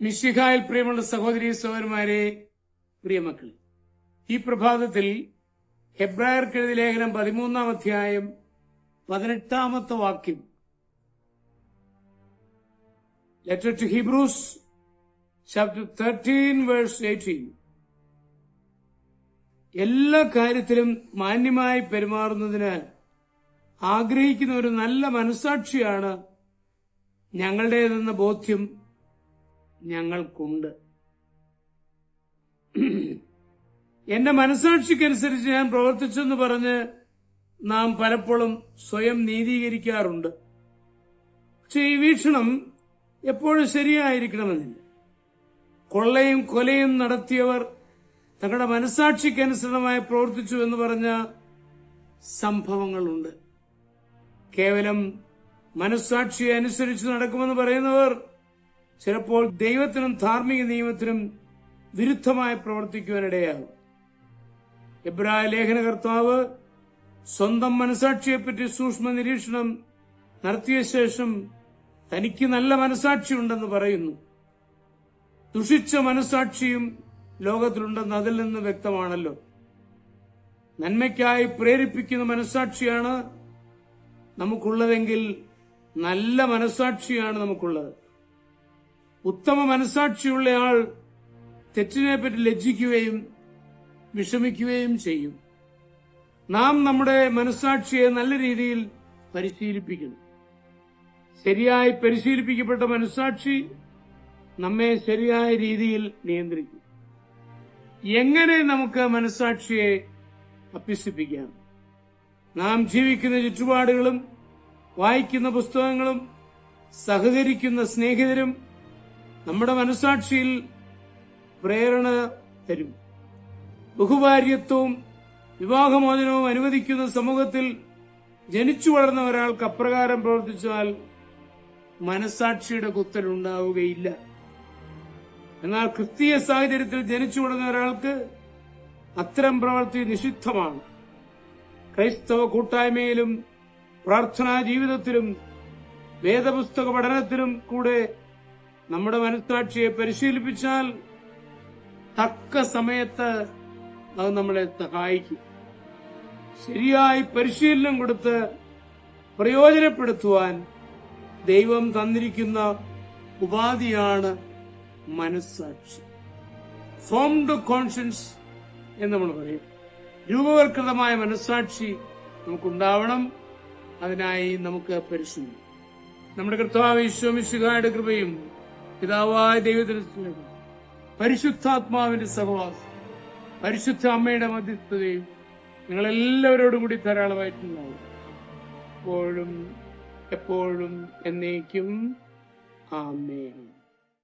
മിശിഹായിൽ പ്രിയമുള്ള സഹോദരീ സഹോദരന്മാരെ, പ്രിയമക്കളെ, ഈ പ്രഭാതത്തിൽ ഹെബ്രായർക്ക് എഴുതിയ ലേഖനം 13-ാം അധ്യായം 18-ാമത്തെ വാക്യം, letter to Hebrews chapter 13 verse 18, എല്ലാ കാര്യത്തിലും മാന്യമായി പെരുമാറുന്നതിന് ആഗ്രഹിക്കുന്ന ഒരു നല്ല മനസ്സാക്ഷിയാണ് ഞങ്ങളുടേതെന്ന ബോധ്യം ഞങ്ങൾക്കുണ്ട്. എന്റെ മനസ്സാക്ഷിക്കനുസരിച്ച് ഞാൻ പ്രവർത്തിച്ചെന്ന് പറഞ്ഞ് നാം പലപ്പോഴും സ്വയം നീതീകരിക്കാറുണ്ട്. പക്ഷെ ഈ വീക്ഷണം എപ്പോഴും ശരിയായിരിക്കണമെന്നില്ല. കൊള്ളയും കൊലയും നടത്തിയവർ തങ്ങളുടെ മനസ്സാക്ഷിക്കനുസൃതമായി പ്രവർത്തിച്ചു എന്ന് പറഞ്ഞ സംഭവങ്ങളുണ്ട്. കേവലം മനസ്സാക്ഷിയെ അനുസരിച്ച് നടക്കുമെന്ന് പറയുന്നവർ ചിലപ്പോൾ ദൈവത്തിനും ധാർമ്മിക നിയമത്തിനും വിരുദ്ധമായി പ്രവർത്തിക്കുവാനിടയാകും. എബ്രായ ലേഖനകർത്താവ് സ്വന്തം മനസാക്ഷിയെപ്പറ്റി സൂക്ഷ്മ നിരീക്ഷണം നടത്തിയ ശേഷം തനിക്ക് നല്ല മനസാക്ഷിയുണ്ടെന്ന് പറയുന്നു. ദുഷിച്ച മനസാക്ഷിയും ലോകത്തിലുണ്ടെന്ന് അതിൽ നിന്ന് വ്യക്തമാണല്ലോ. നന്മയ്ക്കായി പ്രേരിപ്പിക്കുന്ന മനസാക്ഷിയാണ് നമുക്കുള്ളതെങ്കിൽ നല്ല മനസാക്ഷിയാണ് നമുക്കുള്ളത്. ഉത്തമ മനസാക്ഷിയുള്ളയാൾ തെറ്റിനെപ്പറ്റി ലജ്ജിക്കുകയും വിഷമിക്കുകയും ചെയ്യും. നാം നമ്മുടെ മനസാക്ഷിയെ നല്ല രീതിയിൽ പരിശീലിപ്പിക്കണം. ശരിയായി പരിശീലിപ്പിക്കപ്പെട്ട മനസാക്ഷി നമ്മെ ശരിയായ രീതിയിൽ നിയന്ത്രിക്കും. എങ്ങനെ നമുക്ക് മനസാക്ഷിയെ അഭ്യസിപ്പിക്കാം? നാം ജീവിക്കുന്ന ചുറ്റുപാടുകളും വായിക്കുന്ന പുസ്തകങ്ങളും സഹകരിക്കുന്ന സ്നേഹിതരും നമ്മുടെ മനസാക്ഷിയിൽ പ്രേരണ തരും. ബഹുഭാര്യത്വവും വിവാഹമോചനവും അനുവദിക്കുന്ന സമൂഹത്തിൽ ജനിച്ചു വളർന്ന ഒരാൾക്ക് അപ്രകാരം പ്രവർത്തിച്ചാൽ മനസാക്ഷിയുടെ കുത്തലുണ്ടാവുകയില്ല. എന്നാൽ ക്രിസ്തീയ സാഹചര്യത്തിൽ ജനിച്ചു വളർന്ന ഒരാൾക്ക് അത്തരം പ്രവൃത്തി നിഷിദ്ധമാണ്. ക്രൈസ്തവ കൂട്ടായ്മയിലും പ്രാർത്ഥനാ ജീവിതത്തിലും വേദപുസ്തക പഠനത്തിലും കൂടെ നമ്മുടെ മനസ്സാക്ഷിയെ പരിശീലിപ്പിച്ചാൽ തക്ക സമയത്ത് അത് നമ്മളെ സഹായിക്കും. ശരിയായി പരിശീലനം കൊടുത്ത് പ്രയോജനപ്പെടുത്തുവാൻ ദൈവം തന്നിരിക്കുന്ന ഉപാധിയാണ് മനസ്സാക്ഷി. ഫോംഡ് കോൺഷ്യൻസ് എന്ന് നമ്മൾ പറയും. രൂപവൽകൃതമായ മനസ്സാക്ഷി നമുക്കുണ്ടാവണം. അതിനായി നമുക്ക് പരിശ്രമിക്കാം. നമ്മുടെ കർത്താവ് ഈശോ മിശിഹായുടെ കൃപയും പിതാവായ ദൈവത്തിന്റെ സ്നേഹവും പരിശുദ്ധാത്മാവിന്റെ സഹവാസം പരിശുദ്ധ അമ്മയുടെ മധ്യസ്ഥതയും നിങ്ങളെല്ലാവരോടും കൂടി ധാരാളമായിട്ടുണ്ടാവും. എപ്പോഴും എപ്പോഴും എന്നേക്കും. ആമേൻ.